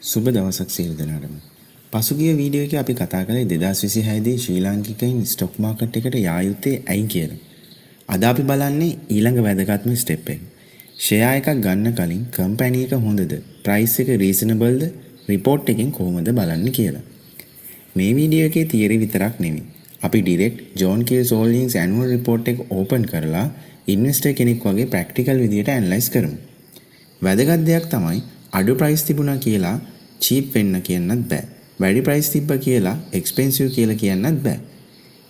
සුබ දවසක් සියලු දෙනාටම. පසුගිය වීඩියෝ එකේ අපි කතා කළේ 2026 දී ශ්‍රී ලාංකිකයින් ස්ටොක් මාකට් එකට යා යුත්තේ ඇයි කියලා. අද අපි බලන්නේ ඊළඟ වැදගත්ම ස්ටෙප් එක. ෂෙයා එකක් ගන්න කලින් කම්පැනි එක හොඳද, ප්‍රයිස් එක රීසනබල්ද, රිපෝට් එකෙන් කොහොමද බලන්නේ කියලා. මේ වීඩියෝ එකේ තියරි විතරක් නෙමෙයි. අපි direct John Keells Holdings annual report එක ඕපන් කරලා ඉන්වෙස්ටර් කෙනෙක් වගේ ප්‍රැක්ටිකල් විදියට ඇනලයිස් කරමු. වැදගත් දෙයක් තමයි අඩු ප්‍රයිස් තිබුණා කියලා චීප් වෙන්න කියන්නත් බෑ. වැඩි ප්‍රයිස් තිබ්බ කියලා එක්ස්පෙන්සිව් කියලා කියන්නත් බෑ.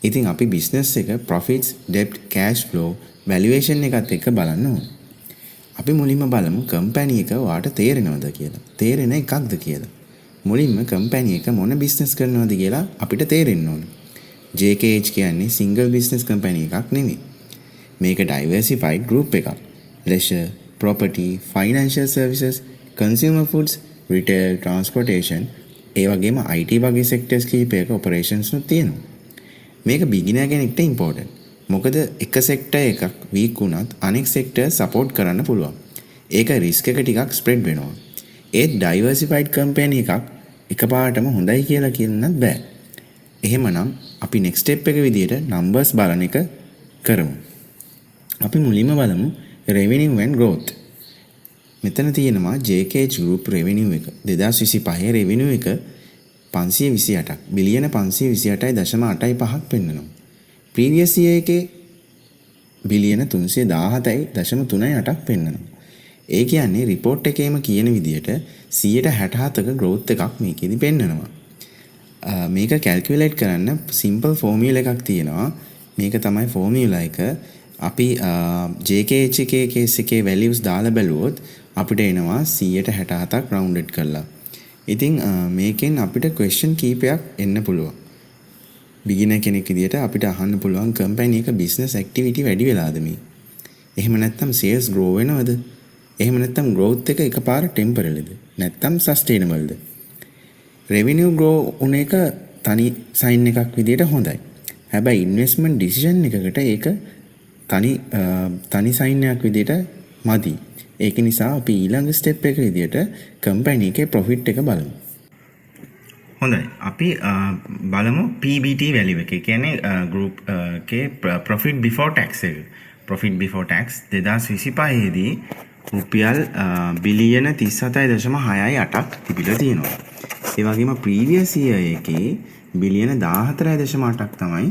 ඉතින් අපි බිස්නස් එක ප්‍රොෆිට්ස්, ඩෙබ්ට්, කෑෂ් ෆ්ලෝ, වැලියේෂන් එකත් එක්ක බලන්න ඕනේ. අපි මුලින්ම බලමු කම්පැනි එක වාට තේරෙනවද කියලා. තේරෙන එකක්ද කියලා. මුලින්ම කම්පැනි එක මොන බිස්නස් කරනවද කියලා අපිට තේරෙන්න ඕනේ. JKH කියන්නේ සිංගල් බිස්නස් කම්පැනි එකක් නෙමෙයි. මේක ඩයිවර්සිෆයිඩ් ගෲප් එකක්. leisure, property, financial services, consumer foods, retail, transportation, ඒ වගේම IT වගේ sectors කීපයක operations නුත් තියෙනවා. මේක beginner කෙනෙක්ට important. මොකද එක sector එකක් weak වුණත් අනෙක් sector support කරන්න පුළුවන්. ඒක risk එක ටිකක් spread වෙනවා. ඒත් diversified company එකක් එකපාරටම හොඳයි කියලා කියන්නත් බෑ. එහෙමනම් අපි next step එක විදියට numbers බලන එක කරමු. අපි මුලින්ම බලමු revenue and growth. මෙතන තියෙනවා JKH Group revenue එක 2025 revenue එක 528ක් බිලියන 528.85ක් පෙන්නනවා. previous year එකේ බිලියන 317.38ක් පෙන්නනවා. ඒ කියන්නේ report එකේම කියන විදිහට 167ක growth එකක් මේකෙදි පෙන්නනවා. මේක calculate කරන්න simple formula එකක් තියෙනවා. මේක තමයි formula එක. අපි JKH එකේ case එකේ values දාලා බැලුවොත් අපිට එනවා 167ක් rounded කරලා. ඉතින් මේකෙන් අපිට question කීපයක් එන්න පුළුවන්. beginner කෙනෙක් විදියට අපිට අහන්න පුළුවන් company එක business activity වැඩි වෙලාද මේ? එහෙම නැත්නම් sales grow වෙනවද? එහෙම නැත්නම් growth එක එකපාර temporary ද? නැත්නම් sustainable ද? revenue grow උන එක තනි sign එකක් විදියට හොඳයි. හැබැයි investment decision එකකට ඒක තනි sign එකක් විදියට මදි. ඒක නිසා අපි ඊළඟ ස්ටෙප් එක විදියට කම්පැනි එකේ ප්‍රොෆිට් එක බලමු. හොඳයි. අපි බලමු PBT value එක. ඒ කියන්නේ group එකේ profit before tax එක. profit before tax 2025 දී රුපියල් බිලියන 37.68ක් තිබිලා තියෙනවා. ඒ වගේම previous year එකේ බිලියන 14.8ක් තමයි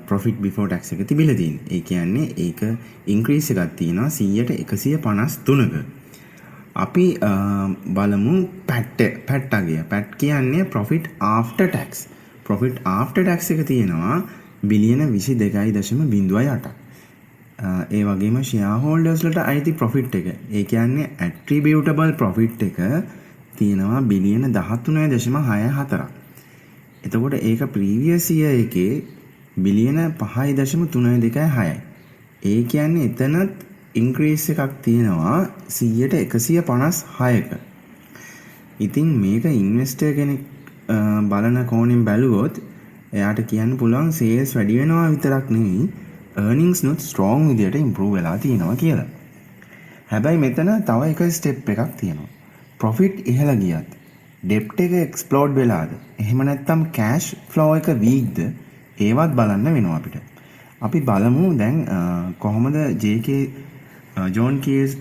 profit before tax එක තිබිලා තියෙන්නේ. ඒ කියන්නේ ඒක increase එකක් තියෙනවා 153%ක. අපි බලමු PAT අගය. PAT කියන්නේ profit after tax. profit after tax එක තියෙනවා බිලියන 22.08ක්. ඒ වගේම shareholders වලට අයිති profit එක. ඒ කියන්නේ attributable profit එක තියෙනවා බිලියන 13.64ක්. එතකොට ඒක previous year එකේ බිලියන 5.326යි. ඒ කියන්නේ එතනත් increase එකක් තියෙනවා 156%ක. ඉතින් මේක investor කෙනෙක් බලන කෝණයෙන් බැලුවොත් එයාට කියන්න පුළුවන් sales වැඩි වෙනවා විතරක් නෙවෙයි earnings නුත් strong විදියට improve වෙලා තියෙනවා කියලා. හැබැයි මෙතන තව එක step එකක් තියෙනවා. profit ඉහළ ගියත් debt එක explode වෙලාද? එහෙම නැත්නම් cash flow එක weakද? ඒවත් බලන්න වෙනවා අපිට. අපි බලමු දැන් කොහොමද JK John Keys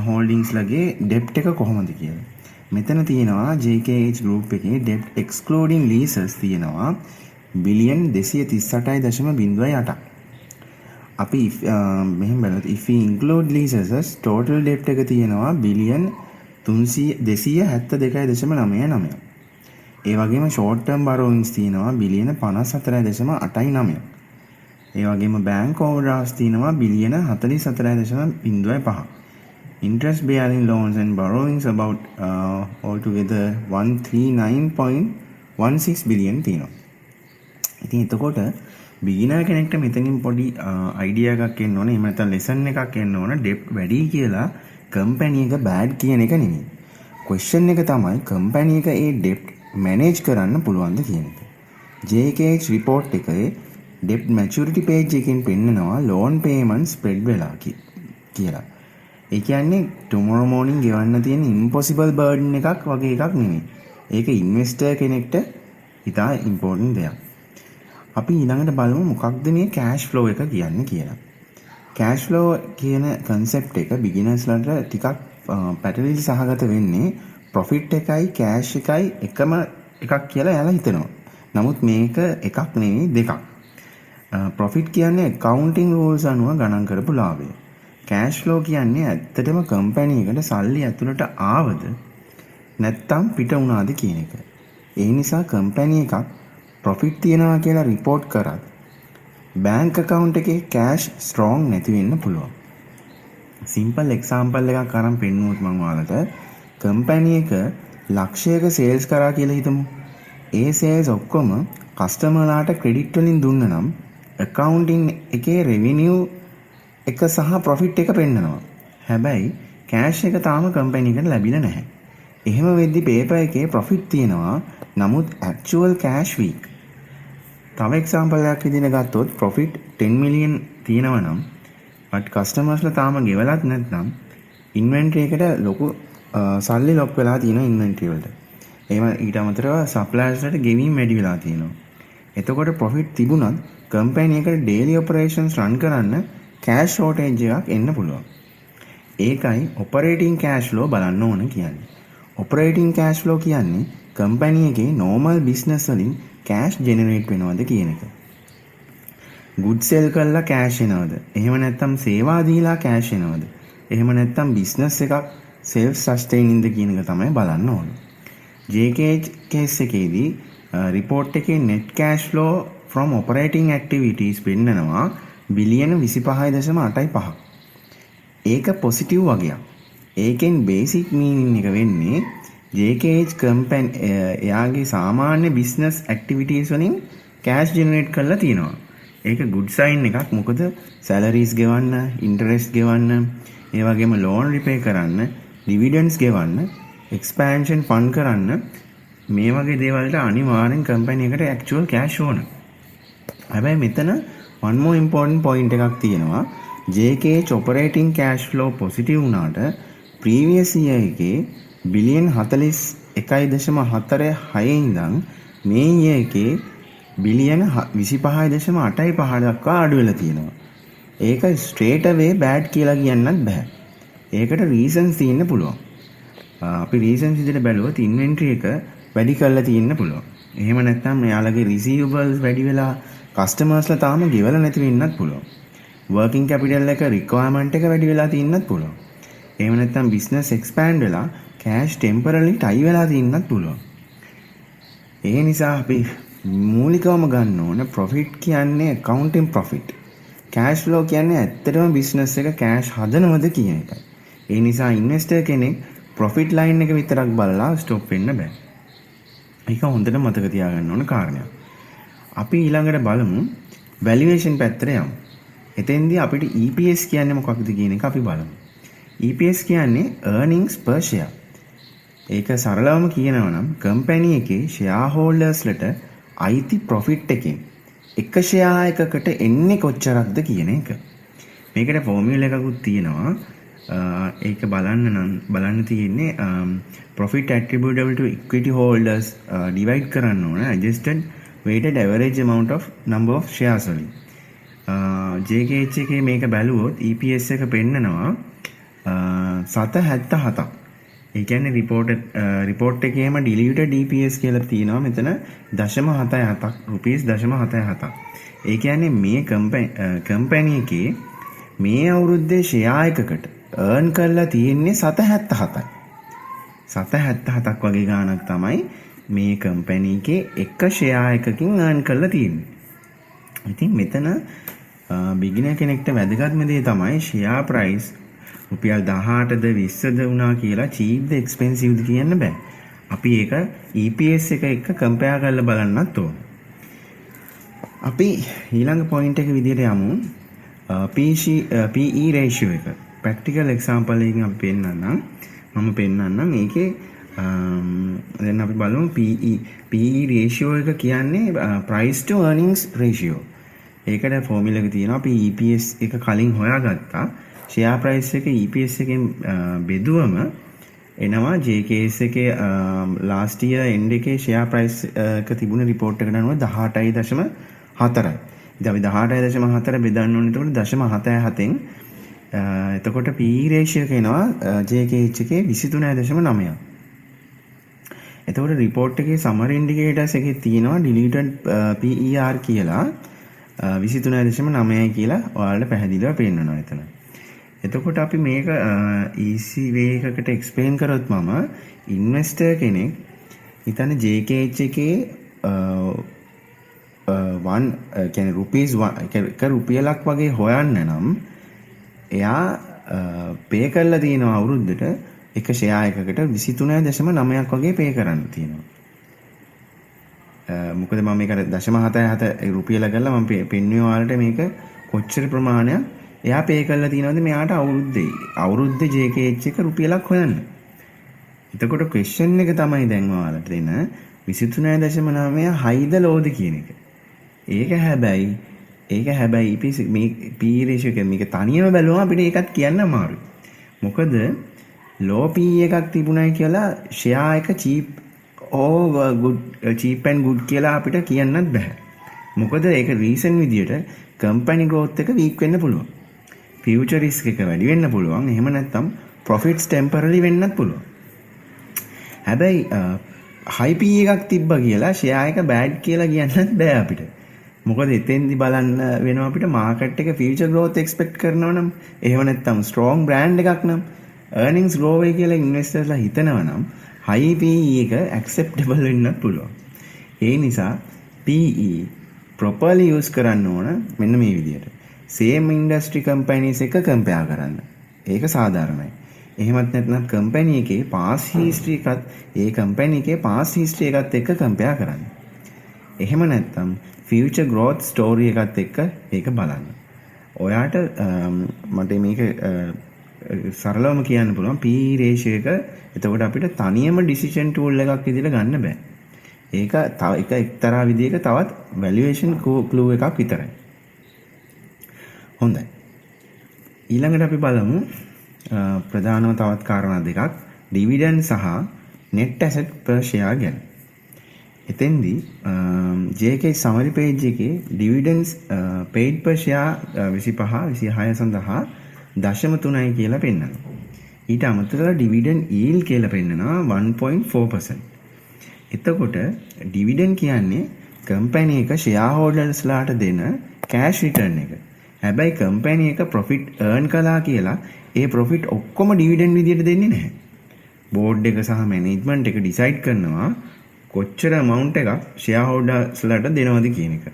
Holdings ලගේ debt එක කොහොමද කියලා. මෙතන තියෙනවා JKH Group එකේ debt excluding leases තියෙනවා බිලියන් 238.08ක්. අපි මෙහෙම බලද්දි if we include leases total debt එක තියෙනවා බිලියන 272.99. ඒ වගේම short term borrowings තියෙනවා බිලියන 54.89. ඒ වගේම bank overdrafts තියෙනවා බිලියන 44.05. interest bearing loans and borrowings about altogether 139.16 billion තියෙනවා. ඉතින් එතකොට beginner කෙනෙක්ට මෙතනින් පොඩි idea එකක් එන්න ඕනේ. එහෙම නැත්නම් lesson එකක් එන්න ඕනේ. debt වැඩි කියලා company එක bad කියන එක නෙමෙයි. question එක තමයි company එක ඒ debt manage කරන්න පුළුවන්ද කියන එක. JKH report එකේ debt maturity page එකකින් පෙන්නනවා loan payment spread වෙලා කියලා. ඒ කියන්නේ tomorrow morning ගෙවන්න තියෙන impossible burden එකක් වගේ එකක් නෙමෙයි. ඒක ඉන්වෙස්ටර් කෙනෙක්ට ඉතා ඉම්පෝර්ටන්ට් දෙයක්. අපි ඊළඟට බලමු මොකක්ද මේ කෑෂ් ෆ්ලෝ එක කියන්නේ කියලා. කෑෂ් ෆ්ලෝ කියන කන්සෙප්ට් එක බිගිනර්ස්ලට ටිකක් පැටලිලි සහගත වෙන්නේ ප්‍රොෆිට් එකයි කෑෂ් එකයි එකම එකක් කියලා එයාලා හිතනවා. නමුත් මේක එකක් නෙවෙයි දෙකක්. ප්‍රොෆිට් කියන්නේ accounting rules අනුව ගණන් කරපු ලාභය. කෑෂ් ෆ්ලෝ කියන්නේ ඇත්තටම කම්පැනි එකට සල්ලි ඇතුළට ආවද නැත්තම් පිට වුණාද කියන එක. ඒ නිසා කම්පැනි එකක් ප්‍රොෆිට් තියනවා කියලා රිපෝට් කරත් බැංක් account එකේ කෑෂ් ස්ට්‍රෝං නැති වෙන්න පුළුවන්. සිම්පල් එක්සාම්පල් එකක් අරන් පෙන්නුවොත් මම ඔයාලට කම්පැනි එක ලක්ෂයක සේල්ස් කරා කියලා හිතමු. ඒ සේල්ස් ඔක්කොම කස්ටමර්ලාට ක්‍රෙඩිට් වලින් දුන්න නම් accounting එකේ revenue එක සහ ප්‍රොෆිට් එක පෙන්නනවා. හැබැයි කෑෂ් එක තාම කම්පැනි එකට ලැබිලා නැහැ. එහෙම වෙද්දි පේපර් එකේ ප්‍රොෆිට් තියෙනවා. නමුත් actual cash week. තව එක්සාම්පල් එකක් විදිහට ගත්තොත් ප්‍රොෆිට් 10 මිලියන් තියෙනවා නම් but කස්ටමර්ස්ලා තාම ගෙවලත් නැත්නම් ඉන්වෙන්ටරි එකට ලොකු සල්ලි ලොක් වෙලා තියෙනවා ඉන්වෙන්ටරි වලට. එහෙම ඊට අමතරව සප්ලයර්ස්ලාට ගෙවීම් වැඩි වෙලා තියෙනවා. එතකොට ප්‍රොෆිට් තිබුණත් කම්පැනි එකට ඩේලි ඔපරේෂන්ස් රන් කරන්න කෑෂ් ෂෝටේජ් එකක් එන්න පුළුවන්. ඒකයි ඔපරේටිංగ్ කෑෂ් ෆ්ලෝ බලන්න ඕන කියන්නේ. ඔපරේටිං කෑෂ් ෆ්ලෝ කියන්නේ කම්පැනි එකේ නෝමල් බිස්නස් වලින් කෑෂ් ජෙනරේට් වෙනවද කියන එක. ගුඩ් සෙල් කරලා කෑෂ් එනවද? එහෙම නැත්නම් සේවා දීලා කෑෂ් එනවද? එහෙම නැත්නම් බිස්නස් එකක් self sustaining ද කියන එක තමයි බලන්න ඕන. JKH කේස් එකේදී report එකේ net cash flow from operating activities පෙන්නනවා බිලියන 25.85. ඒක පොසිටිව් වගේක්. ඒකෙන් බේසික් මීනින් එක වෙන්නේ JKH කම්පැනි එයාගේ සාමාන්‍ය බිස්නස් ඇක්ටිවිටීස් වලින් කෑෂ් ජෙනරේට් කරලා තියෙනවා. ඒක ගුඩ් සයින් එකක්. මොකද සැලරීස් ගෙවන්න, ඉන්ටරෙස්ට් ගෙවන්න, ඒ වගේම ලෝන් රිපේ කරන්න, ඩිවිඩන්ඩ්ස් ගෙවන්න, එක්ස්පෑන්ෂන් ෆන්ඩ් කරන්න මේ වගේ දේවල්ට අනිවාර්යෙන් කම්පැනි එකට ඇක්චුවල් කෑෂ් ඕන. හැබැයි මෙතන one more important point එකක් තියෙනවා. JKH operating cash flow positive වුණාට previous year එකේ බිලියන් 41.46 ඉඳන් මේ year එකේ බිලියන 25.85 දක්වා අඩු වෙලා තියෙනවා. ඒක straight away bad කියලා කියන්නත් බෑ. ඒකට reasons තියෙන්න පුළුවන්. අපි reasons විදිහට බැලුවොත් inventory එක වැඩි කරලා තියෙන්න පුළුවන්. එහෙම නැත්නම් එයාලගේ receivables වැඩි වෙලා කස්ටමර්ස්ලා තාම ගෙවලා නැති වෙන්නත් පුළුවන්. working capital එක requirement එක වැඩි වෙලා තියෙන්නත් පුළුවන්. එහෙම නැත්නම් business expand වෙලා cash temporarily tie වෙලා තියෙන්නත් පුළුවන්. ඒ නිසා අපි මූලිකවම ගන්න ඕන profit කියන්නේ accounting profit. cash flow කියන්නේ ඇත්තටම business එක cash හදනවද කියන එකයි. ඒ නිසා investor කෙනෙක් profit line එක විතරක් බලලා stop වෙන්න බෑ. ඒක හොඳට මතක තියාගන්න ඕන කාරණයක්. අපි ඊළඟට බලමු valuation පැත්තට යමු. එතෙන්දී අපිට EPS කියන්නේ මොකක්ද කියන එක අපි බලමු. EPS කියන්නේ earnings per share. ඒක සරලවම කියනවා නම් කම්පැනි එකේ shareholdersලට අයිති profit එකෙන් එක share එකකට එන්නේ කොච්චරක්ද කියන එක. මේකට formula එකකුත් තියෙනවා. ඒක බලන්න තියෙන්නේ profit attributable to equity holders divide කරන්න ඕන adjusted weighted average amount of number of shares වලින්. JKH එකේ මේක බැලුවොත් EPS එක පෙන්නනවා 7.77ක්. ඒ කියන්නේ report එකේම diluted EPS කියලා තියෙනවා මෙතන 0.77ක් rupees 0.77ක්. ඒ කියන්නේ මේ කම්පැනි එකේ මේ අවුරුද්දේ share එකකට earn කරලා තියෙන්නේ 7.77යි. 7.77ක් වගේ ගාණක් තමයි මේ කම්පැනි එකේ එක share එකකින් earn කරලා තියෙන්නේ. ඉතින් මෙතන බිගිනර් කෙනෙක්ට වැදගත්ම දේ තමයි share price රුපියල් 18ද 20ද වුණා කියලා cheapද expensiveද කියන්න බෑ. අපි ඒක EPS එක එක්ක compare කරලා බලන්නත් ඕන. අපි ඊළඟ point එක විදිහට යමු. PE ratio එක. practical example එකකින් අපි පෙන්නන්නම්. ඒකේ දැන් අපි බලමු PE ratio එක කියන්නේ price to earnings ratio. ඒකට ෆෝමියුලා එක තියෙනවා. අපි EPS එක කලින් හොයාගත්තා. ෂෙයා ප්‍රයිස් එක EPS එකෙන් බෙදුවම එනවා JKS එකේ ලාස්ට් ඉයර් එන්ඩ් එකේ ෂෙයා ප්‍රයිස් එක තිබුණ රිපෝට් එකට අනුව 18.4යි. ඉතින් අපි 18.4 බෙදන්න ඕනේ. එතකොට 0.77න් එතකොට PE රේෂියෝ එක එනවා JKH එකේ 23.9ක්. එතකොට රිපෝට් එකේ සමරි ඉන්ඩිකේටර්ස් එකේ තියෙනවා ඩිලීටඩ් PER කියලා 23.9යි කියලා ඔයාලට පැහැදිලිව පේන්නනවා එතන. එතකොට අපි මේක easy way එකකට explain කරොත් මම investor කෙනෙක් හිතන්න JKH එකේ කියන්නේ රුපියලක් වගේ හොයන්න නම් එයා පේ කරලා තියෙනවා අවුරුද්දට එක ෂෙයා එකකට 23.9ක් වගේ පේ කරන්න තියෙනවා. මොකද මම මේක 0.77 රුපියල ගාලා මම පෙන්වුවේ ඔයාලට මේක කොච්චර ප්‍රමාණයක් එයා පේ කරලා තියෙනවද මෙයාට අවුරුද්දේ JKH එක රුපියලක් හොයන්න. එතකොට ක්වෙස්චන් එක තමයි දැන් ඔයාලට දෙන 23.9 හයිද ලෝද කියන එක. ඒක හැබැයි මේ PE රේෂියෝ එක මේක තනියම බැලුවම අපිට ඒකත් කියන්න අමාරුයි. මොකද low PE එකක් තිබුණයි කියලා ෂෙයා එක cheap and good කියලා අපිට කියන්නත් බෑ. මොකද ඒක රීසන් විදියට company growth එක weak වෙන්න පුළුවන්. future risk එක වැඩි වෙන්න පුළුවන්. එහෙම නැත්නම් profits temporarily වෙන්නත් පුළුවන්. හැබැයි high PE එකක් තිබ්බා කියලා ෂෙයා එක bad කියලා කියන්නත් බෑ අපිට. මොකද එතෙන්දි බලන්න වෙනවා අපිට මාකට් එක future growth expect කරනවා නම් එහෙම නැත්නම් strong brand එකක් නම් earnings grow වෙයි කියලා investors ලා හිතනවා නම් high PE එක acceptable වෙන්නත් පුළුවන්. ඒ නිසා PE properly use කරන්න ඕන මෙන්න මේ විදිහට. same industry companies එක compare කරන්න. ඒක සාධාරණයි. එහෙමත් නැත්නම් company එකේ past history එකත් ඒ company එකේ past history එකත් එක්ක compare කරන්න. එහෙම නැත්නම් future growth story එකත් එක්ක ඒක බලන්න. ඔයාට මට මේක සරලවම කියන්න පුළුවන් PE ratio එක එතකොට අපිට තනියම decision tool එකක් විදිහට ගන්න බෑ. ඒක තව එක්තරා විදිහක තවත් valuation clue එකක් විතරයි. හොඳයි. ඊළඟට අපි බලමු ප්‍රධානම තවත් කාරණා දෙකක් dividend සහ net asset per share ගැන. එතෙන්දී JK summary page එකේ dividends paid per share 26 සඳහා 0.3යි කියලා පෙන්නනවා. ඊට අමතරව dividend yield කියලා පෙන්නනවා 1.4%. එතකොට dividend කියන්නේ company එක shareholders ලාට දෙන cash return එක. හැබැයි company එක profit earn කළා කියලා ඒ profit ඔක්කොම dividend විදියට දෙන්නේ නැහැ. board එක සහ management එක decide කරනවා කොච්චර amount එකක් shareholders ලාට දෙනවද කියන එක.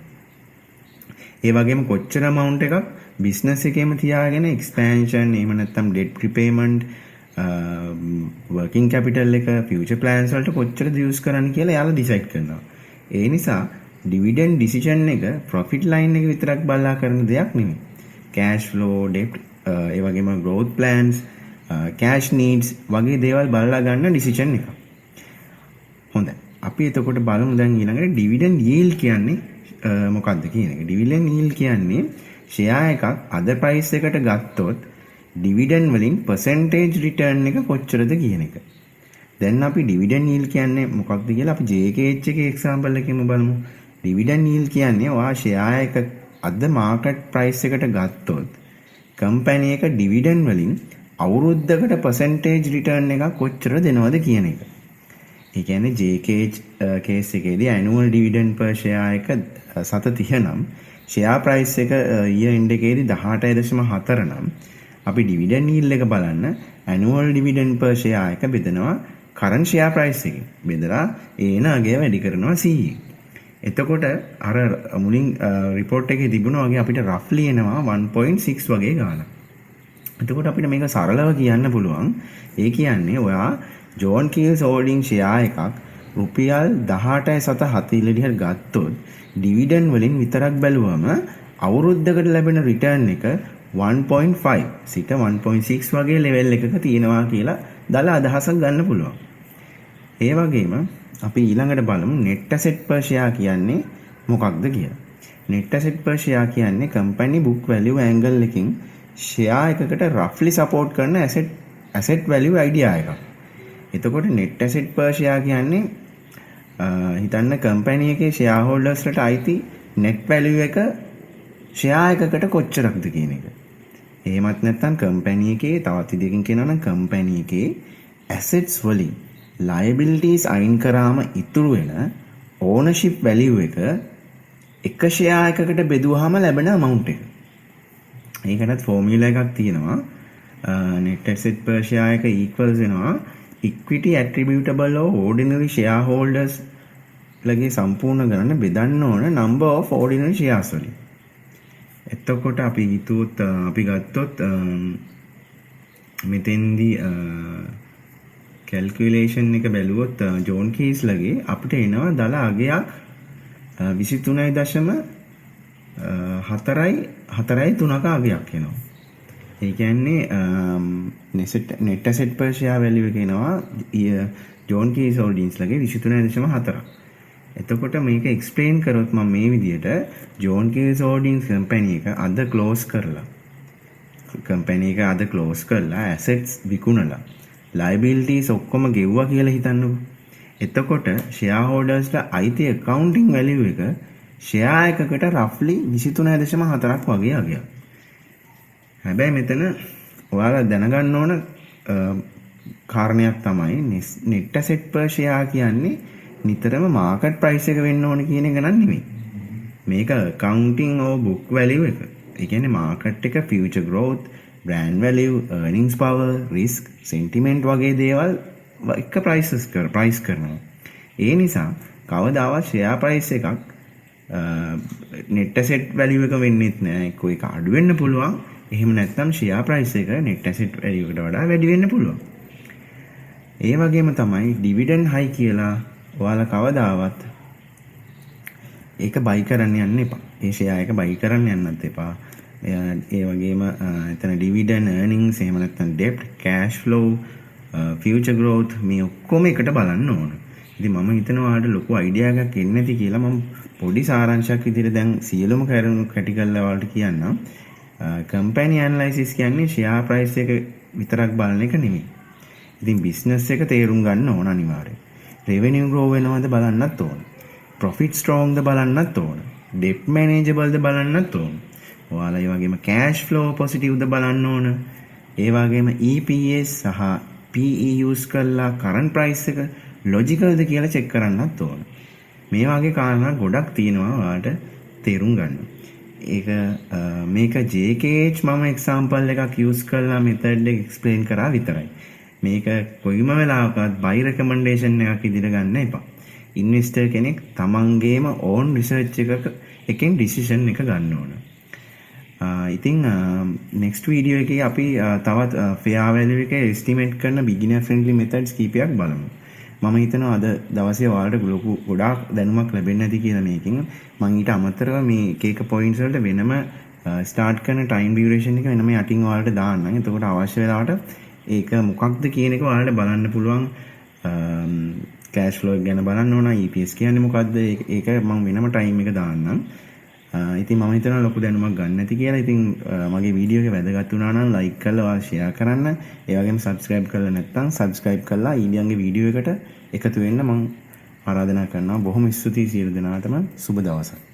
ඒ වගේම කොච්චර amount එකක් business එකේම තියාගෙන expansion එහෙම නැත්නම් debt repayment working capital එක future plans වලට කොච්චරද use කරන්න කියලා එයාලා decide කරනවා. ඒ නිසා dividend decision එක profit line එක විතරක් බලලා කරන දෙයක් නෙමෙයි. cash flow, debt, ඒ වගේම growth plans, cash needs වගේ දේවල් බලලා ගන්න decision එක. හොඳයි. අපි එතකොට බලමු දැන් ඊළඟට dividend yield කියන්නේ මොකක්ද කියන එක. dividend yield කියන්නේ share එකක් අද price එකට ගත්තොත් dividend වලින් percentage return එක කොච්චරද කියන එක. දැන් අපි dividend yield කියන්නේ මොකක්ද කියලා අපි JKH එකේ example එකකින්ම බලමු. dividend yield කියන්නේ ඔයා share එක අද market price එකට ගත්තොත් company එක dividend වලින් අවුරුද්දකට percentage return එක කොච්චර දෙනවද කියන එක. ඒ කියන්නේ JKH case එකේදී annual dividend per share එක 7.30 නම් share price එක year end එකේදී 18.4 නම් අපි dividend yield එක බලන්න annual dividend per share එක බෙදනවා current share price එකෙන්. බෙදලා ඒන අගය වැඩි කරනවා 100. එතකොට අර මුලින් report එකේ තිබුණා වගේ අපිට roughly එනවා 1.6 වගේ ගානක්. එතකොට අපිට මේක සරලව කියන්න පුළුවන්. ඒ කියන්නේ ඔයා John Keells holding share එකක් රුපියල් 18.7 විදිහට ගත්තොත් dividend වලින් විතරක් බැලුවම අවුරුද්දකට ලැබෙන return එක 1.5 සිට 1.6 වගේ level එකක තියෙනවා කියලා දල අදහසක් ගන්න පුළුවන්. ඒ වගේම අපි ඊළඟට බලමු net asset per share කියන්නේ මොකක්ද කියලා. net asset per share කියන්නේ company book value angle එකකින් ෂෙයා එකකට රෆ්ලි සපෝට් කරන ඇසෙට් වැලියු අයිඩියා එකක්. එතකොට net asset per share කියන්නේ හිතන්න කම්පැනි එකේ ෂෙයා හෝල්ඩර්ස්ලට අයිති net value එක ෂෙයා එකකට කොච්චරක්ද කියන එක. එහෙමත් නැත්නම් කම්පැනි එකේ තවත් විදිහකින් කියනවා නම් කම්පැනි එකේ assets වලින් liabilities අයින් කරාම ඉතුරු වෙන ownership value එක ෂෙයා එකකට බෙදුවාම ලැබෙන amount එක. ඒකටත් ෆෝමියුලා එකක් තියෙනවා. net asset per share එක equals වෙනවා equity attributable of ordinary shareholders ලගේ සම්පූර්ණ ගණන බෙදන්න ඕන number of ordinary shares වලින්. එතකොට අපි ගත්තොත් මෙතෙන්දී කැල්කියුලේෂන් එක බැලුවොත් ජෝන් කීස් ලගේ අපිට එනවා දල අගයක් 23.4.3ක අගයක් එනවා. ඒ කියන්නේ net asset per share value එක එනවා ජෝන් කීස් හෝල්ඩින්ග්ස් ලගේ 23.4. එතකොට මේක එක්ස්ප්ලেইন කරොත් මම මේ විදිහට ජෝන් කීස් හෝල්ඩින්ග්ස් කම්පැනි එක අද ක්ලෝස් කරලා ඇසෙට්ස් විකුණලා liabilities ඔක්කොම ගෙව්වා කියලා හිතන්නකෝ. එතකොට ෂෙයා හෝල්ඩර්ස්ලා අයිති accounting value එක ෂෙයා එකකට roughly 23.4ක් වගේ අගයක්. හැබැයි මෙතන ඔයාලා දැනගන්න ඕන කාරණයක් තමයි net asset per share කියන්නේ නිතරම market price එක වෙන්න ඕන කියන එක නන් නෙමෙයි. මේක accounting or book value එක. ඒ කියන්නේ market එක future growth, brand value, earnings power, risk, sentiment වගේ දේවල් එක price කරනවා. ඒ නිසා කවදාවත් share price එකක් net asset value එක වෙන්නෙත් නෑ. ඒක අඩු වෙන්න පුළුවන්. එහෙම නැත්නම් share price එක net asset value එකට වඩා වැඩි වෙන්න පුළුවන්. ඒ වගේම තමයි dividend high කියලා ඔයාලා කවදාවත් ඒක buy කරන්න යන්න එපා. ඒ share එක buy කරන්න යන්නත් එපා. ඒ වගේම එතන dividend earnings එහෙම නැත්නම් debt, cash flow, future growth මේ ඔක්කොම එකට බලන්න ඕන. ඉතින් මම හිතනවා ඔයාලට ලොකු අයිඩියා එකක් එන්නේ නැති කියලා මම පොඩි සාරාංශයක් විදිහට දැන් සියලුම කරුණු කැටි කරලා ඔයාලට කියන්නම්. කම්පැනි ඇනලයිසිස් කියන්නේ ෂෙයා ප්‍රයිස් එක විතරක් බලන එක නෙමෙයි. ඉතින් බිස්නස් එක තේරුම් ගන්න ඕන අනිවාර්යයෙන්. රෙවෙනියු ග්‍රෝ වෙනවද බලන්නත් ඕන. ප්‍රොෆිට් ස්ට්‍රෝංග්ද බලන්නත් ඕන. ඩෙප් මැනේජබල්ද බලන්නත් ඕන. ඔයාලා ඒ වගේම කෑෂ් ෆ්ලෝ පොසිටිව්ද බලන්න ඕන. ඒ වගේම EPS සහ PE යූස් කරලා කරන්ට් ප්‍රයිස් එක ලොජිකල්ද කියලා චෙක් කරන්නත් ඕන. මේ වගේ කාරණා ගොඩක් තියෙනවා ඔයාලට තේරුම් ගන්න. මේක JKH මම එක්සාම්පල් එකක් යූස් කරලා මෙතඩ් එක එක්ස්ප්ලেইন කරා විතරයි. මේක කොයිම වෙලාවකවත් බයි රෙකමෙන්ඩේෂන් එකක් විදිහට ගන්න එපා. ඉන්වෙස්ටර් කෙනෙක් තමන්ගේම ඕන් රිසර්ච් එකෙන් ඩිසිෂන් එක ගන්න ඕන. ඉතින් නෙක්ස්ට් වීඩියෝ එකේ අපි තවත් ෆෙයා වැලියු එක එස්ටිමේට් කරන බිගිනර් ෆ්‍රෙන්ඩ්ලි මෙතඩ්ස් කීපයක් බලමු. මම හිතනවා අද දවසේ ඔයාලට ගොඩාක් දැනුමක් ලැබෙන්නේ නැති කියලා මේකෙන්. මම ඊට අමතරව මේ එක පොයින්ට්ස් වලට වෙනම ස්ටාර්ට් කරන ටයිම් ඩියුරේෂන් එක වෙනම යටින් ඔයාලට දාන්නම්. එතකොට අවශ්‍ය වෙලාවට ඒක මොකක්ද කියන එක ඔයාලට බලන්න පුළුවන්. කෑෂ් ෆ්ලෝ ගැන බලන්න ඕන, EPS කියන්නේ මොකක්ද, ඒක මම වෙනම ටයිම් එක දාන්නම්. ඉතින් මම හිතනවා ලොකු දැනුමක් ගන්න නැති කියලා. ඉතින් මගේ වීඩියෝ එක වැදගත් වුණා නම් ලයික් කරලා ඔයාලා ෂෙයා කරන්න. ඒ වගේම සබ්ස්ක්‍රයිබ් කරලා නැත්නම් සබ්ස්ක්‍රයිබ් කරලා ඊඩියන්ගේ වීඩියෝ එකට එකතු වෙන්න මම ආරාධනා කරනවා. බොහොම ස්තුතියි සියලු දෙනාටම. සුබ දවසක්.